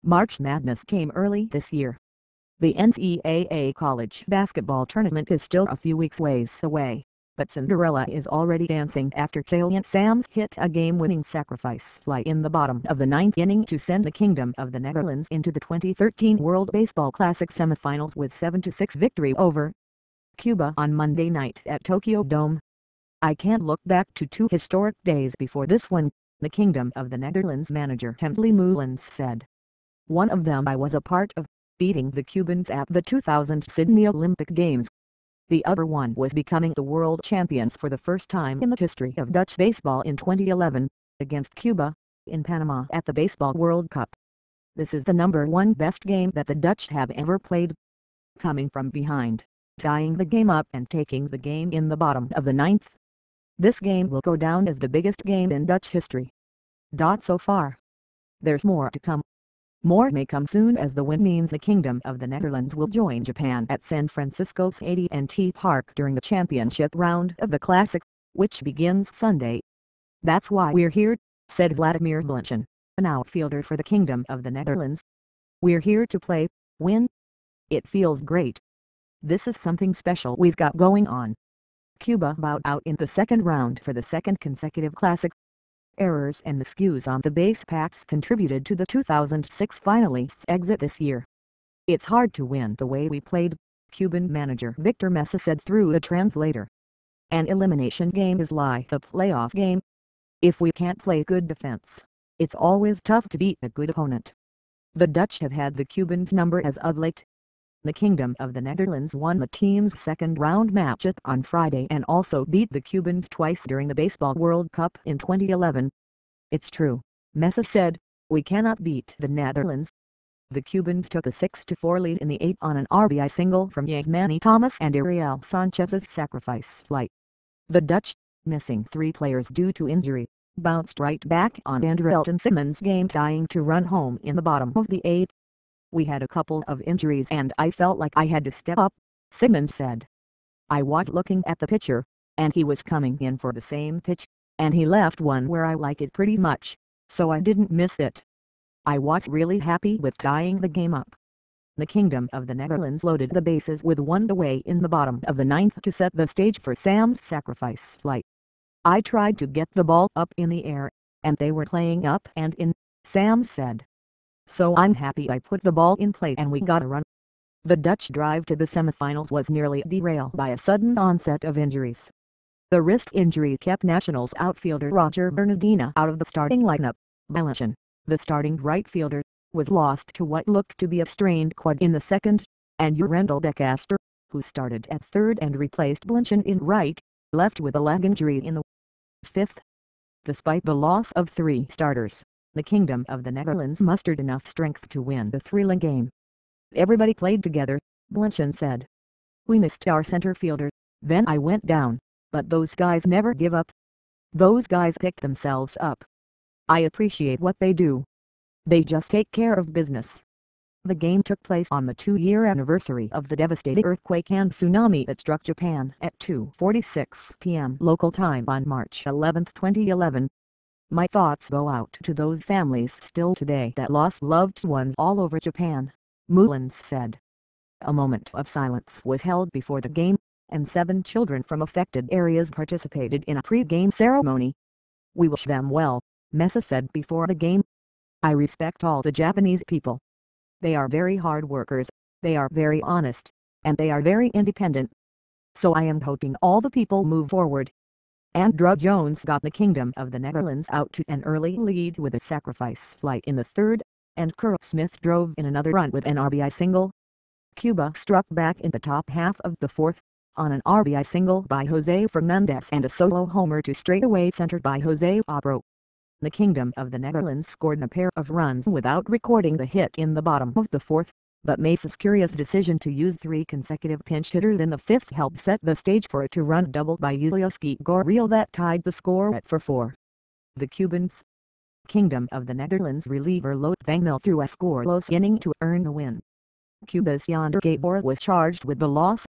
March Madness came early this year. The NCAA college basketball tournament is still a few weeks ways away, but Cinderella is already dancing after Valiant Sam's hit a game-winning sacrifice fly in the bottom of the ninth inning to send the Kingdom of the Netherlands into the 2013 World Baseball Classic semifinals with 7-6 victory over Cuba on Monday night at Tokyo Dome. "I can't look back to two historic days before this one," the Kingdom of the Netherlands manager Hemsley Moulins said. "One of them I was a part of, beating the Cubans at the 2000 Sydney Olympic Games. The other one was becoming the world champions for the first time in the history of Dutch baseball in 2011, against Cuba, in Panama at the Baseball World Cup. This is the #1 best game that the Dutch have ever played. Coming from behind, tying the game up and taking the game in the bottom of the ninth. This game will go down as the biggest game in Dutch history. So far. There's more to come. More may come soon, as the win means the Kingdom of the Netherlands will join Japan at San Francisco's AT&T Park during the championship round of the Classic, which begins Sunday. That's why we're here," said Vladimir Blinchin, an outfielder for the Kingdom of the Netherlands. "We're here to play, win. It feels great. This is something special we've got going on." Cuba bowed out in the second round for the second consecutive Classic. Errors and miscues on the base paths contributed to the 2006 finalists' exit this year. "It's hard to win the way we played," Cuban manager Victor Mesa said through a translator. "An elimination game is like a playoff game. If we can't play good defense, it's always tough to beat a good opponent." The Dutch have had the Cubans' number as of late. The Kingdom of the Netherlands won the team's second-round matchup on Friday and also beat the Cubans twice during the Baseball World Cup in 2011. "It's true," Mesa said, "we cannot beat the Netherlands." The Cubans took a 6-4 lead in the 8th on an RBI single from Yasmani Thomas and Ariel Sanchez's sacrifice fly. The Dutch, missing 3 players due to injury, bounced right back on Andrelton Simmons' game-tying two-run home in the bottom of the 8th. "We had a couple of injuries and I felt like I had to step up," Simmons said. "I was looking at the pitcher, and he was coming in for the same pitch, and he left one where I like it pretty much, so I didn't miss it. I was really happy with tying the game up." The Kingdom of the Netherlands loaded the bases with 1 away in the bottom of the 9th to set the stage for Sam's sacrifice fly. "I tried to get the ball up in the air, and they were playing up and in," Sam said. "So I'm happy I put the ball in play and we got a run." The Dutch drive to the semifinals was nearly derailed by a sudden onset of injuries. The wrist injury kept Nationals outfielder Roger Bernardina out of the starting lineup. Blinchin, the starting right fielder, was lost to what looked to be a strained quad in the second, and Jurendel de Castro, who started at third and replaced Blinchin in right, left with a leg injury in the 5th. Despite the loss of 3 starters, the Kingdom of the Netherlands mustered enough strength to win the thrilling game. "Everybody played together," Blinchin said. "We missed our center fielder, then I went down, but those guys never give up. Those guys picked themselves up. I appreciate what they do. They just take care of business." The game took place on the 2-year anniversary of the devastating earthquake and tsunami that struck Japan at 2:46 p.m. local time on March 11, 2011. "My thoughts go out to those families still today that lost loved ones all over Japan," Moulins said. A moment of silence was held before the game, and 7 children from affected areas participated in a pre-game ceremony. "We wish them well," Mesa said before the game. "I respect all the Japanese people. They are very hard workers, they are very honest, and they are very independent. So I am hoping all the people move forward." Andrew Jones got the Kingdom of the Netherlands out to an early lead with a sacrifice fly in the 3rd, and Kurt Smith drove in another run with an RBI single. Cuba struck back in the top half of the 4th, on an RBI single by Jose Fernandez and a solo homer to straightaway centered by Jose Abro. The Kingdom of the Netherlands scored a pair of runs without recording the hit in the bottom of the 4th, but Mesa's curious decision to use 3 consecutive pinch hitters in the 5th helped set the stage for a 2-run double by Ulioski Goriel that tied the score at 4-4. The Cubans' Kingdom of the Netherlands reliever Lot Vangmil threw a scoreless inning to earn the win. Cuba's Yonder Gabor was charged with the loss,